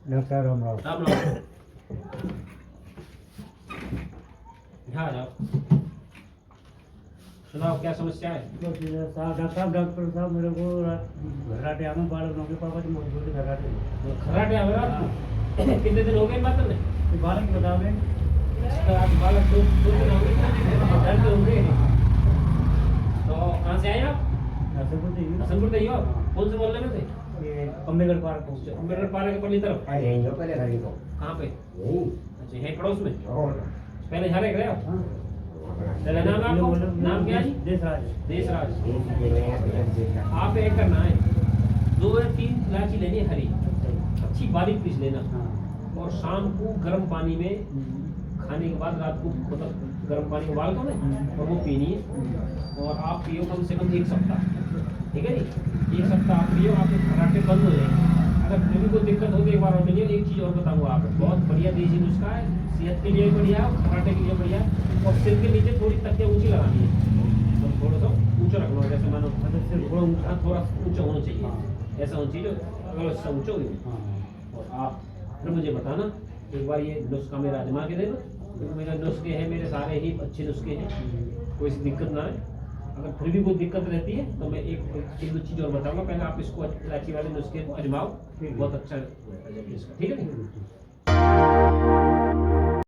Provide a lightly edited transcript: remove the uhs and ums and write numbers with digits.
Doctor Ram Ram. Ram Ram. यहाँ आ जाओ, सुनाओ क्या समस्या है? डॉक्टर साहब मेरे को घर्राटे आना बाल के पापा तो मोटे घर्राटे खर्राटे आ रहा कितने दिन हो गए बात में? बाल की बता दें। आज बालक दो दिन हो गए, दर्द हो गए। तो कहाँ से आए आप? हसनपुर से ही हो? कौन से मोहल्ले में थे? ये अम्बेडकर पार्क अम्बेडकर पार्क के पल्ली तरफ। यहीं जो पहले घर को कहाँ पे? यहीं अच्छा, है पड़ोस में। और पहले यहाँ रह गए आप? चले नाम है आपको? नाम क्या जी? देशराज। देशराज। एक आप एक करना है, 2 या 3 इलायची लेनी है हरी, अच्छी बारीक पीस लेना, और शाम को गर्म पानी में खाने के बाद रात को मतलब गर्म पानी उबाल दो ना, और वो पीनी है। और आप पियो कम से कम 1 सप्ताह, ठीक है जी? 1 सप्ताह आप पियो, आपके खर्राटे बंद हो जाएंगे। अगर फिर भी कोई दिक्कत हो तो एक बार और मिलिए। एक चीज़ और बताऊंगा आपको, बहुत बढ़िया देसी नुस्खा है, सेहत के लिए बढ़िया है, खर्राटे के लिए बढ़िया है। और सिर के नीचे थोड़ी तकिया ऊँची लगानी है, तो थोड़ा सा ऊँचा रखना, जैसे मानो सिर थोड़ा ऊँचा होना चाहिए, ऐसा होना चाहिए अगर उससे ऊँचा हो। और आप फिर मुझे बताना, एक बार ये नुस्खा मेरा आजमा के देना। तो मेरे नुस्खे हैं, मेरे सारे ही अच्छे नुस्खे हैं, कोई सी दिक्कत ना है। अगर फिर भी कोई दिक्कत रहती है तो मैं एक दो चीज़ और बताऊंगा। पहले आप इसको इलायची वाले नुस्खे को आजमाओ, बहुत अच्छा है, ठीक है।